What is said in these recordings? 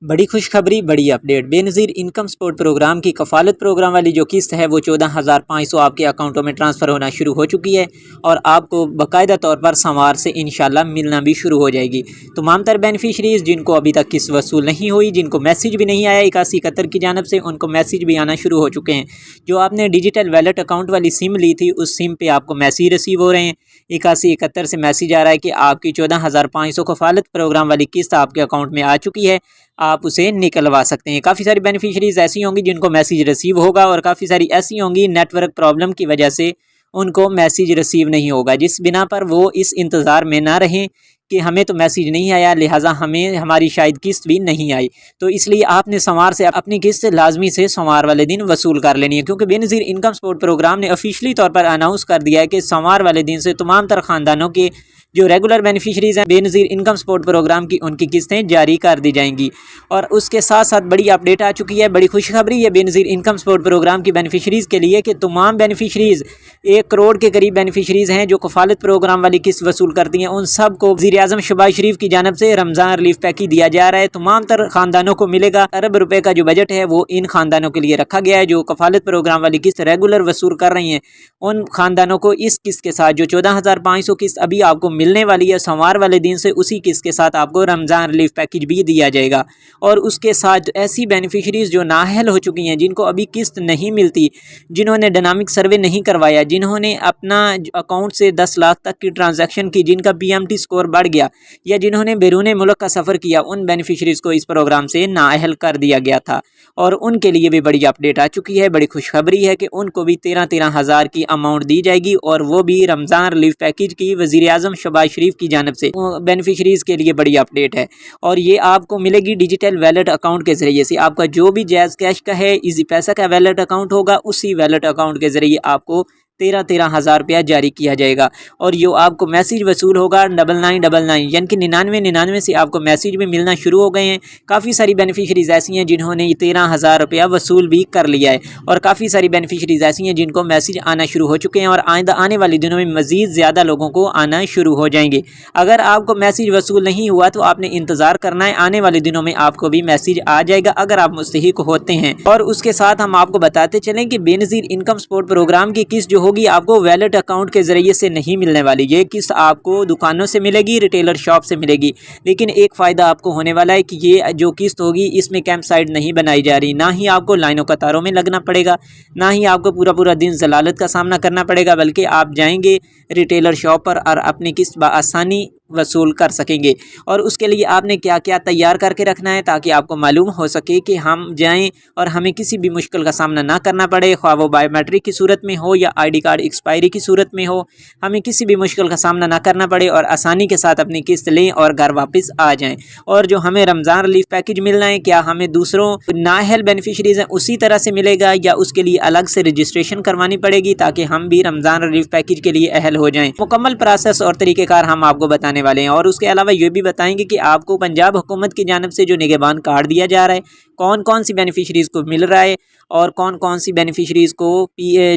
बड़ी खुशखबरी, बड़ी update. Benazir income support program की कफ़ालत प्रोग्राम वाली जो किस्त है वो 14,500 आपके अकाउंटों में ट्रांसफ़र होना शुरू हो चुकी है और आपको बाकायदा तौर पर सोमवार से इंशाल्लाह मिलना भी शुरू हो जाएगी। तमाम तर बेनिफिशरीज़ जिनको अभी तक किस्त वसूल नहीं हुई, जिनको मैसेज भी नहीं आया 8171 की जानब से, उनको मैसेज भी आना शुरू हो चुके हैं। जो आपने डिजिटल वैलेट अकाउंट वाली सिम ली थी, उस सिम पर आपको मैसेज रिसीव हो रहे हैं। 8171 से मैसेज आ रहा है कि आपकी 14,500 कफ़ालत प्रोग्राम वाली किस्त आपके अकाउंट में आ चुकी है, आप उसे निकलवा सकते हैं। काफ़ी सारी बेनिफिशरीज़ ऐसी होंगी जिनको मैसेज रिसीव होगा और काफ़ी सारी ऐसी होंगी नेटवर्क प्रॉब्लम की वजह से उनको मैसेज रिसीव नहीं होगा, जिस बिना पर वो इस इंतज़ार में ना रहें कि हमें तो मैसेज नहीं आया, लिहाजा हमें हमारी शायद किस्त भी नहीं आई। तो इसलिए आपने सोमवार से अपनी किस्त लाजमी से सोमवार वाले दिन वसूल कर लेनी है, क्योंकि बेनज़ीर इनकम सपोर्ट प्रोग्राम ने ऑफिशियली तौर पर अनाउंस कर दिया है कि सोमवार वाले दिन से तमाम तर ख़ानदानों के जो रेगुलर बेनिफिशरीज़ हैं बेनज़ीर इनकम सपोर्ट प्रोग्राम की, उनकी किस्तें जारी कर दी जाएंगी। और उसके साथ साथ बड़ी अपडेट आ चुकी है, बड़ी खुशखबरी है बेनज़ीर इनकम सपोर्ट प्रोग्राम की बेनिफिशरीज़ के लिए कि तमाम बेनिफिशरीज़ 1 करोड़ के करीब बेनिफिशरीज़ हैं जो कफ़ालत प्रोग्राम वाली किस्त वसूल करती हैं। उन सब को वज़ीर-ए-आज़म शहबाज शरीफ की जानब से रमज़ान रिलीफ पैकेज दिया जा रहा है। तमाम तर ख़ानदानों को मिलेगा। अरब रुपए का जो बजट है वो इन ख़ानदानों के लिए रखा गया है जो कफ़ालत प्रोग्राम वाली किस्त रेगुलर वसूल कर रही हैं। उन ख़ानदानों को इस किस्त के साथ जो 14,500 किस्त अभी आपको मिलने वाली है सोमवार वाले दिन से, उसी किस्त के साथ आपको रमज़ान रिलीफ पैकेज भी दिया जाएगा। और उसके साथ ऐसी बेनिफिशरीज़ जो नाअहल हो चुकी हैं, जिनको अभी किस्त नहीं मिलती, जिन्होंने डायनामिक सर्वे नहीं करवाया, जिन्होंने अपना अकाउंट से 10 लाख तक की ट्रांजैक्शन की, जिनका PMT स्कोर बढ़ गया या जिन्होंने बैरून मुल्क का सफ़र किया, उन बेनिफिशरीज़ को इस प्रोग्राम से नाअहल कर दिया गया था और उनके लिए भी बड़ी अपडेट आ चुकी है। बड़ी खुशखबरी है कि उनको भी 13-13 हज़ार की अमाउंट दी जाएगी और वो भी रमज़ान रिलीफ पैकेज की वज़ीर-ए-आज़म शहबाज शरीफ की जानब से बेनिफिशरीज़ के लिए बड़ी अपडेट है। और ये आपको मिलेगी डिजिटल वैलेट अकाउंट के ज़रिए से। आपका जो भी जैज़ कैश का है, इजी पैसा का वैलेट अकाउंट होगा, उसी वैलेट अकाउंट के ज़रिए आपको 13-13 हज़ार रुपया जारी किया जाएगा। और जो आपको मैसेज वसूल होगा 9999 यानी कि 9999 से आपको मैसेज भी मिलना शुरू हो गए हैं। काफ़ी सारी बेनिफिशरीज़ ऐसी हैं जिन्होंने 13,000 रुपया वसूल भी कर लिया है और काफ़ी सारी बेनिफिशरीज़ ऐसी हैं जिनको मैसेज आना शुरू हो चुके हैं और आइंदा आने वाले दिनों में मज़ीद ज़्यादा लोगों को आना शुरू हो जाएंगे। अगर आपको मैसेज वसूल नहीं हुआ तो आपने इंतज़ार करना है, आने वाले दिनों में आपको भी मैसेज आ जाएगा अगर आप मुस्तहिक होते हैं। और उसके साथ हम आपको बताते चलें कि बेनज़ीर इनकम सपोर्ट प्रोग्राम की किस्त जो होगी आपको वैलेट अकाउंट के ज़रिए से नहीं मिलने वाली। ये किस्त आपको दुकानों से मिलेगी, रिटेलर शॉप से मिलेगी। लेकिन एक फ़ायदा आपको होने वाला है कि ये जो किस्त होगी इसमें कैंप साइट नहीं बनाई जा रही, ना ही आपको लाइनों कतारों में लगना पड़ेगा, ना ही आपको पूरा पूरा दिन ज़लालत का सामना करना पड़ेगा, बल्कि आप जाएंगे रिटेलर शॉप पर और अपनी किस्त बआसानी वसूल कर सकेंगे। और उसके लिए आपने क्या क्या तैयार करके रखना है ताकि आपको मालूम हो सके कि हम जाएं और हमें किसी भी मुश्किल का सामना ना करना पड़े, ख्वाह वो बायोमेट्रिक की सूरत में हो या ID कार्ड एक्सपायरी की सूरत में हो, हमें किसी भी मुश्किल का सामना ना करना पड़े और आसानी के साथ अपनी किस्त लें और घर वापस आ जाएं। और जो हमें रमज़ान रिलीफ पैकेज मिलना है, क्या हमें दूसरों नाअहल बेनिफिशरीज़ हैं उसी तरह से मिलेगा या उसके लिए अलग से रजिस्ट्रेशन करवानी पड़ेगी ताकि हम भी रमज़ान रिलीफ पैकेज के लिए अहल हो जाएँ। मुकम्मल प्रोसेस और तरीक़ेकार हम आपको बताने वाले हैं। और उसके अलावा ये भी बताएंगे कि आपको पंजाब हुकूमत की जानब से जो निगहबान कार्ड दिया जा रहा है, कौन कौन सी बेनिफिशरीज़ को मिल रहा है और कौन कौन सी बेनिफिशरीज़ को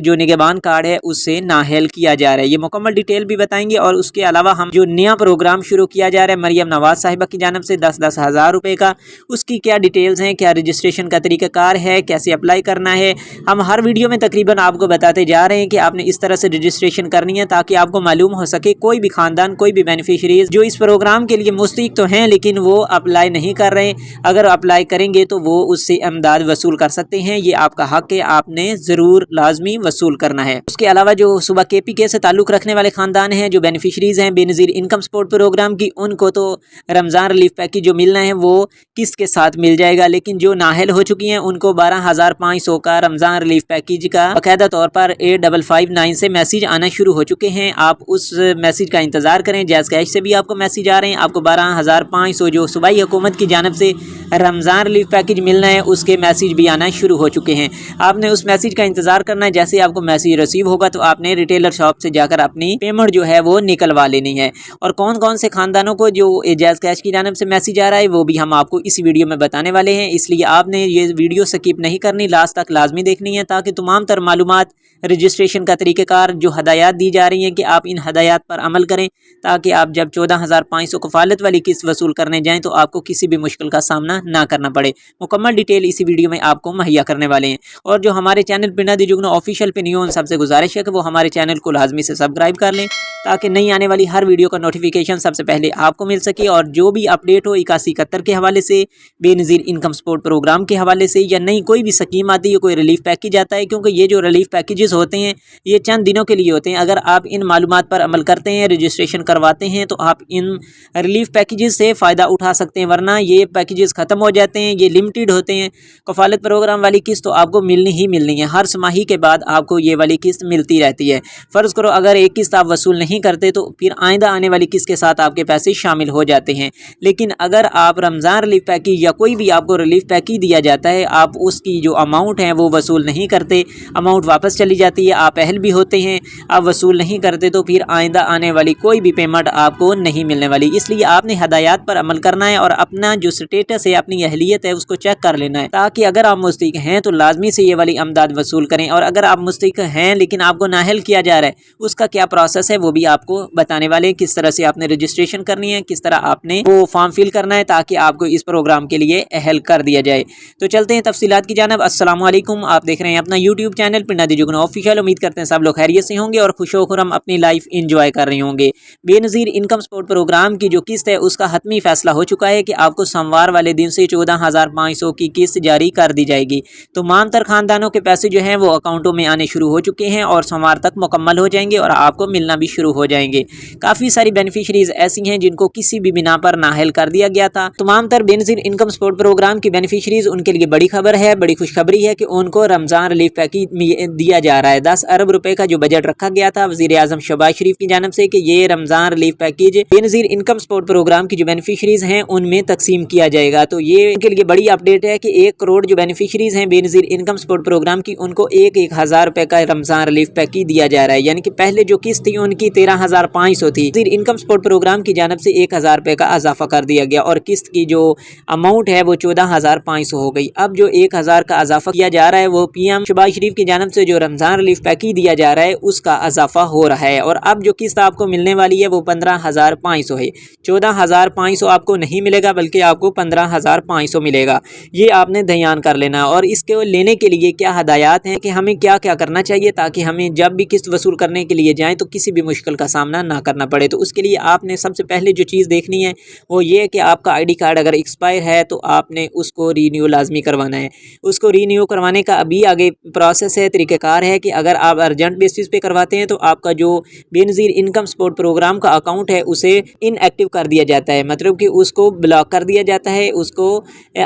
जो निगहबान कार्ड है उससे नाअहल किया जा रहा है, ये मुकम्मल डिटेल भी बताएंगे। और उसके अलावा हम जो नया प्रोग्राम शुरू किया जा रहा है मरियम नवाज़ साहिबा की जानब से 10-10 हज़ार रुपये का, उसकी क्या डिटेल्स हैं, क्या रजिस्ट्रेशन का तरीक़ाकार है, कैसे अप्लाई करना है, हम हर वीडियो में तकरीबन आपको बताते जा रहे हैं कि आपने इस तरह से रजिस्ट्रेशन करनी है ताकि आपको मालूम हो सके कोई भी ख़ानदान, कोई भी बेनिफिशरीज़ जो इस प्रोग्राम के लिए मुस्तहिक तो हैं लेकिन वो अप्लाई नहीं कर रहे, अगर अप्लाई करेंगे तो वो उससे इमदाद वसूल कर सकते हैं। ये आपका हक है, आपने ज़रूर लाजमी वसूल करना है। उसके अलावा जो सुबह KPK से ताल्लुक़ रखने वाले ख़ानदान हैं, जो बेनिफिशरीज़ हैं बेनज़ीर इनकम सपोर्ट प्रोग्राम की, उनको तो रमज़ान रिलीफ पैकेज जो मिलना है वो किस्त के साथ मिल जाएगा। लेकिन जो नाअहल हो चुकी हैं उनको 12,500 का रमज़ान रिलीफ पैकेज का बाकायदा तौर पर 8559 से मैसेज आना शुरू हो चुके हैं। आप उस मैसेज का इंतज़ार करें। जैज़ कैश से भी आपको मैसेज आ रहे हैं। आपको 12,500 जो सूबाई हुकूमत की जानब से रमज़ान रिलीफ पैकेज मैसेज मिलना है उसके मैसेज भी आना शुरू हो चुके हैं। आपने उस मैसेज का इंतजार करना है। जैसे आपको मैसेज रिसीव होगा तो आपने रिटेलर शॉप से जाकर अपनी पेमेंट जो है वो निकलवा लेनी है। और कौन कौन से खानदानों को जो एजाज कैश की जानिब से मैसेज आ रहा है वो भी हम आपको इस वीडियो में बताने वाले हैं, इसलिए आपने ये वीडियो स्किप नहीं करनी, लास्ट तक लाजमी देखनी है ताकि तमाम तर मालूमात, रजिस्ट्रेशन का तरीक़ेकार, जो हदायत दी जा रही हैं कि आप इन हदायत पर अमल करें ताकि आप जब 14,500 कफालत वाली किस्त वसूल करने जाएं तो आपको किसी भी मुश्किल का सामना ना करना पड़े। मुकम्मल डिटेल इसी वीडियो में आपको मुहैया करने वाले हैं। और जो हमारे चैनल पिंडा दी जुगनू ऑफिशियल पे न्यू, उन सबसे गुजारिश है कि वो हमारे चैनल को लाजमी से सब्सक्राइब कर लें ताकि नई आने वाली हर वीडियो का नोटिफिकेशन सबसे पहले आपको मिल सके। और जो भी अपडेट हो 8171 के हवाले से, बेनज़ीर इनकम सपोर्ट प्रोग्राम के हवाले से, या नई कोई भी स्कीम आती है, कोई रिलीफ पैकेज आता है, क्योंकि ये जो रिलीफ पैकेजेस होते हैं ये चंद दिनों के लिए होते हैं। अगर आप इन मालूमात पर अमल करते हैं, रजिस्ट्रेशन करवाते हैं, तो आप इन रिलीफ पैकेजेस से फ़ायदा उठा सकते हैं, वरना ये पैकेजेस ख़त्म हो जाते हैं, ये लिमिटेड होते हैं। कफालत प्रोग्राम वाली किस्त तो आपको मिलनी ही मिलनी है, हर छमाही के बाद आपको ये वाली किस्त मिलती रहती है। फ़र्ज़ करो अगर एक किस्त आप वसूल नहीं करते तो फिर आइंदा आने वाली किस्त के साथ आपके पैसे शामिल हो जाते हैं। लेकिन अगर आप रमज़ान रिलीफ पैकेज या कोई भी आपको रिलीफ पैकेज दिया जाता है, आप उसकी जो अमाउंट है वो वसूल नहीं करते, अमाउंट वापस चली जाती है, आप अहल भी होते हैं, आप वसूल नहीं करते, तो फिर आइंदा आने वाली कोई भी पेमेंट आपको नहीं मिलने वाली। इसलिए आपने हदायत पर अमल करना है और अपना जो स्टेटस है, अपनी अहलियत है, उसको चेक कर लेना है ताकि अगर आप मुस्तहिक हैं तो लाजमी से ये वाली अमदाद वसूल करें। और अगर आप मुस्तहिक हैं लेकिन आपको नाअहल किया जा रहा है, उसका क्या प्रोसेस है वो भी आपको बताने वाले हैं। किस तरह से आपने रजिस्ट्रेशन करनी है, किस तरह आपने वो फॉर्म फिल करना है ताकि आपको इस प्रोग्राम के लिए अहल कर दिया जाए। तो चलते हैं तफसीलात की जानिब। अस्सलाम वालेकुम, आप देख रहे हैं अपना यूट्यूब चैनल पिंडा दी जुगनू ऑफिशियल। उम्मीद करते हैं सब लोग खैरियत से होंगे और खुशो खुरम अपनी लाइफ इंजॉय कर रहे होंगे। बेनज़ीर इनकम सपोर्ट प्रोग्राम की जो किस्त है उसका हतमी फैसला हो चुका है कि आपको सोमवार वाले दिन से 14,500 की किस्त जारी कर दी जाएगी। तो तमाम तर खानदानों के पैसे जो हैं वो अकाउंटों में आने शुरू हो चुके हैं और सोमवार तक मुकम्मल हो जाएंगे और आपको मिलना भी शुरू हो जाएंगे। काफ़ी सारी बेनिफिशरीज ऐसी हैं जिनको किसी भी बिना पर नाअहल कर दिया गया था। तमाम तर बेनज़ीर इनकम सपोर्ट प्रोग्राम की बेनिफिशरीज, उनके लिए बड़ी खबर है, बड़ी खुशखबरी है कि उनको रमज़ान रिलीफ पैकेज दिया जा रहा है। 10 अरब रुपए का जो बजट रखा गया था वज़ीर आज़म शहबाज शरीफ की जानिब से कि ये Ramzan relief package Benazir income support program की जो बेनिफिशरीज हैं उनमें तकसीम किया जाएगा। तो ये उनके लिए बड़ी अपडेट है कि 1 करोड़ जो बेनिफिशरीज हैं बेनज़ीर इनकम सपोर्ट प्रोग्राम की, उनको 1,000 रुपए का रमज़ान रिलीफ पैकेज दिया जा रहा है। यानी कि पहले जो किस्त थी उनकी 13,500 थी, बेनज़ीर इनकम सपोर्ट प्रोग्राम की जानिब से 1,000 रुपए का इजाफा कर दिया गया और किस्त की जो अमाउंट है वो 14,500 हो गई। अब जो 1,000 का इजाफा किया जा रहा है वो PM शहबाज शरीफ की जानिब से जो रमज़ान रिलीफ पैकेज दिया जा रहा है उसका इजाफा हो रहा है। और अब जो किस्त आपको मिलने वाली है वो 15,500 है। 14,500 आपको नहीं मिलेगा बल्कि आपको 15,500 मिलेगा। ये आपने ध्यान कर लेना। और इसके लेने के लिए क्या हदायत हैं कि हमें क्या क्या करना चाहिए ताकि हमें जब भी किस्त वसूल करने के लिए जाएँ तो किसी भी मुश्किल का सामना ना करना पड़े। तो उसके लिए आपने सबसे पहले जो चीज़ देखनी है वो ये कि आपका ID कार्ड अगर एक्सपायर है तो आपने उसको रीन्यू लाजमी करवाना है। उसको रीन्यू करवाने का अभी आगे प्रोसेस है, तरीक़ेकार है कि अगर आप अर्जेंट बेसिस पे करवाते हैं तो आपका जो बेनज़ीर इनकम सपोर्ट प्रोग्राम का अकाउंट है उसे इनएक्टिव कर दिया जाता है, मतलब कि उसको ब्लॉक कर दिया जाता है, उसको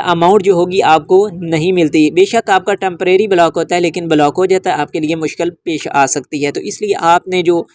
अमाउंट जो होगी आपको नहीं मिलती। बेशक आपका टेम्परेरी ब्लॉक होता है लेकिन ब्लॉक हो जाता है, आपके लिए मुश्किल पेश आ सकती है। तो इसलिए आपने जो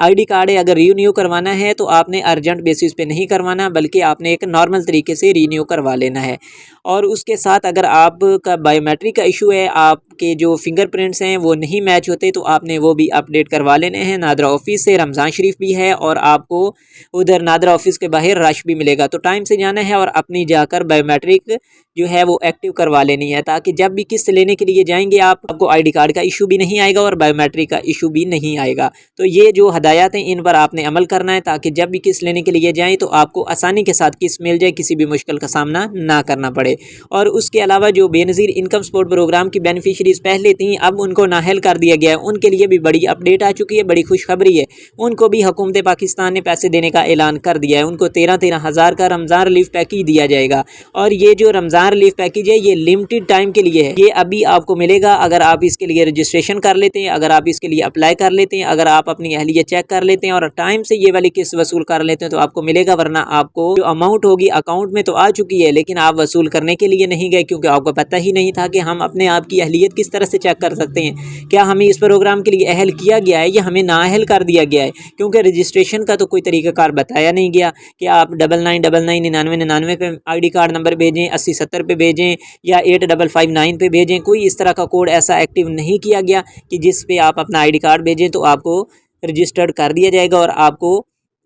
ID कार्ड है अगर रीन्यू करवाना है तो आपने अर्जेंट बेसिस पे नहीं करवाना बल्कि आपने एक नॉर्मल तरीके से रीन्यू करवा लेना है। और उसके साथ अगर आपका बायोमेट्रिक का इशू है, आपके जो फिंगरप्रिंट्स हैं वो नहीं मैच होते, तो आपने वो भी अपडेट करवा लेने हैं। नादरा ऑफिस से रमज़ान शरीफ भी है और आपको उधर नादरा ऑफिस के बाहर रश भी मिलेगा, तो टाइम से जाना है और अपनी जाकर बायोमेट्रिक जो है वो एक्टिव करवा लेनी है ताकि जब भी किस्त लेने के लिए जाएंगे आपको ID कार्ड का इशू भी नहीं आएगा और बायोमेट्रिक का इशू भी नहीं आएगा। तो ये जो हदायत हैं इन पर आपने अमल करना है ताकि जब भी किस्त लेने के लिए जाएँ तो आपको आसानी के साथ किस्त मिल जाए, किसी भी मुश्किल का सामना ना करना पड़े। और उसके अलावा जो बेनज़ीर इनकम सपोर्ट प्रोग्राम की बेनिफिशरीज पहले थी अब उनको नाअहल कर दिया गया है, उनके लिए भी बड़ी अपडेट आ चुकी है, बड़ी खुशखबरी है। उनको भी हुकूमत पाकिस्तान ने पैसे देने का ऐलान कर दिया है। उनको 13,000 का रमज़ान रिलीफ पैकेज दिया जाएगा और ये जो रमज़ान रिलीफ पैकेज है ये लिमिटेड टाइम के लिए है, ये अभी आपको मिलेगा अगर आप इसके लिए रजिस्ट्रेशन कर लेते हैं, अगर आप इसके लिए अप्लाई कर लेते हैं, अगर आप अपनी अहलियत चेक कर लेते हैं और टाइम से ये वाली किस्त वसूल कर लेते हैं तो आपको मिलेगा, वरना आपको जो अमाउंट होगी अकाउंट में तो आ चुकी है लेकिन आप वसूल करने के लिए नहीं गए क्योंकि आपको पता ही नहीं था कि हम अपने आप की अहलियत किस तरह से चेक कर सकते हैं क्या हमें इस प्रोग्राम के लिए अहल किया गया है या हमें नाअहल कर दिया गया है, क्योंकि रजिस्ट्रेशन का तो कोई तरीक़ाकार बताया नहीं गया कि आप 999999 पे ID कार्ड नंबर भेजें, 8070 पे भेजें या 8559 पे भेजें। कोई इस तरह का कोड ऐसा एक्टिव नहीं किया गया कि जिस पे आप अपना ID कार्ड भेजें तो आपको रजिस्टर्ड कर दिया जाएगा और आपको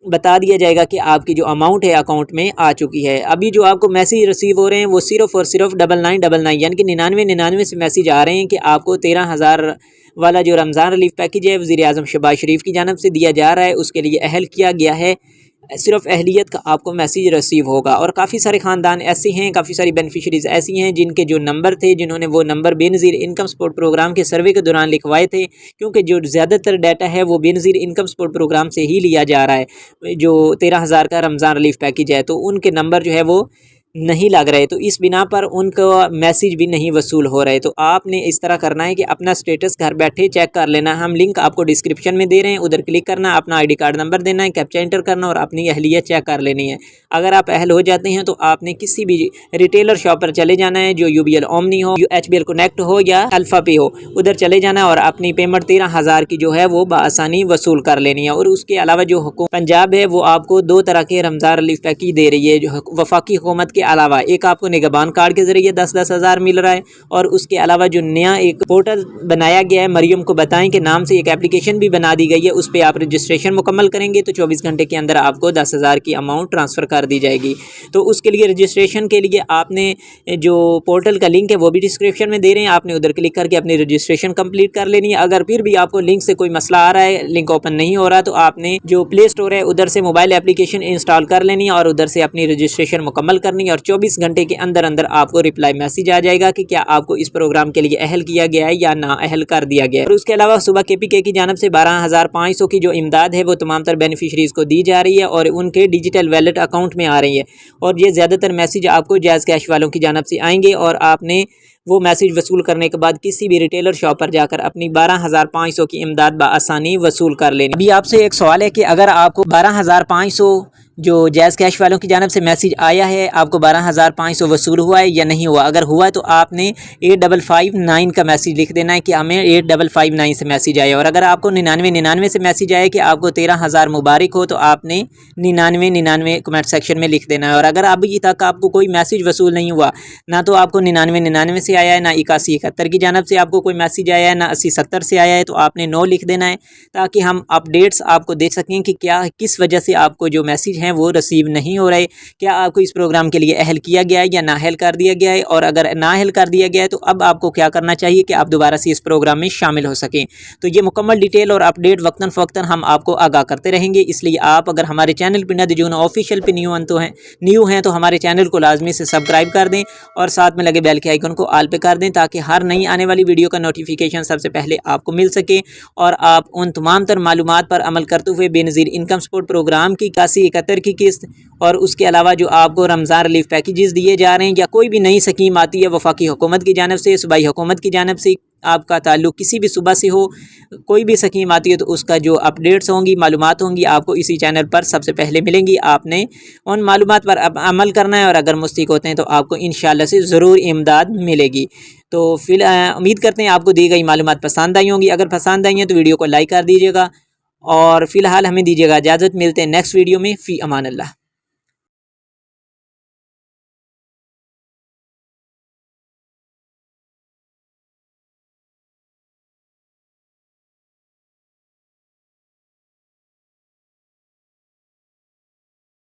बता दिया जाएगा कि आपकी जो अमाउंट है अकाउंट में आ चुकी है। अभी जो आपको मैसेज रिसीव हो रहे हैं वो सिर्फ़ और सिर्फ 9999 यानी कि 9999 से मैसेज आ रहे हैं कि आपको 13,000 वाला जो रमज़ान रिलीफ पैकेज है वज़ीर आज़म शहबाज शरीफ की जानिब से दिया जा रहा है, उसके लिए अहल किया गया है। सिर्फ अहलियत का आपको मैसेज रिसीव होगा। और काफ़ी सारे ख़ानदान ऐसे हैं, काफ़ी सारी बेनिफिशरीज़ ऐसी हैं जिनके जो नंबर थे, जिन्होंने वो number Benazir income support program के सर्वे के दौरान लिखवाए थे, क्योंकि जो ज़्यादातर डाटा है वो बेनज़ीर इनकम सपोर्ट प्रोग्राम से ही लिया जा रहा है। जो 13,000 का रमज़ान रिलीफ पैकेज है तो उनके नंबर जो है वो नहीं लग रहे, तो इस बिना पर उनका मैसेज भी नहीं वसूल हो रहे। तो आपने इस तरह करना है कि अपना स्टेटस घर बैठे चेक कर लेना। हम लिंक आपको डिस्क्रिप्शन में दे रहे हैं, उधर क्लिक करना, अपना ID कार्ड नंबर देना है, कैप्चा एंटर करना और अपनी अहलियत चेक कर लेनी है। अगर आप अहल हो जाते हैं तो आपने किसी भी रिटेलर शॉप पर चले जाना है, जो UBL ओमनी हो, HBL कनेक्ट हो या अल्फ़ा पे हो, उधर चले जाना है और अपनी पेमेंट 13,000 की जो है वो बआसानी वसूल कर लेनी है। और उसके अलावा जो हुकूमत पंजाब है वो आपको 2 तरह के रमज़ान रिलीफ पैकेज दे रही है। जो वफाकी हुकूमत के अलावा एक आपको निगहबान कार्ड के ज़रिए 10-10 हज़ार मिल रहा है, और उसके अलावा जो नया एक पोर्टल बनाया गया है मरियम को बताएं के नाम से, एक एप्लीकेशन भी बना दी गई है। उस पर आप रजिस्ट्रेशन मुकम्मल करेंगे तो 24 घंटे के अंदर आपको 10,000 की अमाउंट ट्रांसफ़र कर दी जाएगी। तो उसके लिए रजिस्ट्रेशन के लिए आपने जो पोर्टल का लिंक है वो भी डिस्क्रिप्शन में दे रहे हैं, आपने उधर क्लिक करके अपनी रजिस्ट्रेशन कंप्लीट कर लेनी है। अगर फिर भी आपको लिंक से कोई मसला आ रहा है, लिंक ओपन नहीं हो रहा, तो आपने जो प्ले स्टोर है उधर से मोबाइल एप्लीकेशन इंस्टॉल कर लेनी है और उधर से अपनी रजिस्ट्रेशन मुकम्मल करनी है और 24 घंटे के अंदर अंदर आपको रिप्लाई मैसेज आ जाएगा कि क्या आपको इस प्रोग्राम के लिए अहल किया गया है या ना अहल कर दिया गया है। और उसके अलावा सुबह KPK की जानिब से 12,500 की जो इमदाद है वो तमाम तर बेनिफिशरीज़ को दी जा रही है और उनके डिजिटल वैलेट अकाउंट में आ रही है। और ये ज़्यादातर मैसेज आपको जायज़ कैश वालों की जानिब से आएंगे और आपने वो मैसेज वसूल करने के बाद किसी भी रिटेलर शॉप पर जाकर अपनी 12,500 की इमदाद बआसानी वसूल कर लेनी। अभी आपसे एक सवाल है कि अगर आपको 12,500 जो जायज़ कैश वालों की जानिब से मैसेज आया है, आपको 12,500 वसूल हुआ है या नहीं हुआ, अगर हुआ है तो आपने 8559 का मैसेज लिख देना है कि हमें 8559 से मैसेज आया। और अगर आपको 9999 से मैसेज आया कि आपको 13,000 मुबारक हो, तो आपने 9999 कमेंट सेक्शन में लिख देना है। और अगर अभी तक आपको कोई मैसेज वसूल नहीं हुआ, ना तो आपको 9999 से आया है, ना 8171 की जानिब से आपको कोई मैसेज आया है, ना 8070 से आया है, तो आपने नो लिख देना है ताकि हम अपडेट्स आपको दे सकें कि क्या किस वजह से आपको जो मैसेज हैं वो रिसीव नहीं हो रहे, क्या आपको इस प्रोग्राम के लिए अहल किया गया है या नाअहल कर दिया गया है। और अगर नाअहल कर दिया गया है तो अब आपको क्या करना चाहिए कि आप दोबारा से इस प्रोग्राम में शामिल हो सकें। तो ये मुकम्मल डिटेल और अपडेट वक्तन फ़वक्तन हम आपको आगाह करते रहेंगे, इसलिए आप अगर हमारे चैनल पिंडा दजून ऑफिशियल पे न्यू हैं तो हमारे चैनल को लाजमी से सब्सक्राइब कर दें और साथ में लगे बेल के आइकन को ऑल पे कर दें ताकि हर नई आने वाली वीडियो का नोटिफिकेशन सबसे पहले आपको मिल सके और आप उन तमाम तर मालूमात पर अमल करते हुए बेनज़ीर इनकम सपोर्ट प्रोग्राम की 8171 की किस्त और उसके अलावा जो आपको रमज़ान रिलीफ पैकेजेस दिए जा रहे हैं या कोई भी नई स्कीम आती है वफाकी हुकूमत की जानिब से, सूबाई हुकूमत की जानिब से, आपका ताल्लुक़ किसी भी सूबा से हो, कोई भी स्कीम आती है तो उसका जो अपडेट्स होंगी, मालूमात होंगी, आपको इसी चैनल पर सबसे पहले मिलेंगी। आपने उन मालूमात पर अब अमल करना है और अगर मुस्तक़ होते हैं तो आपको इंशाअल्लाह से ज़रूर इमदाद मिलेगी। तो फिर उम्मीद करते हैं आपको दी गई मालूमात पसंद आई होंगी। अगर पसंद आई हैं तो वीडियो को लाइक कर दीजिएगा और फ़िलहाल हमें दीजिएगा इजाज़त। मिलते हैं नेक्स्ट वीडियो में। फ़ी अमान अल्लाह।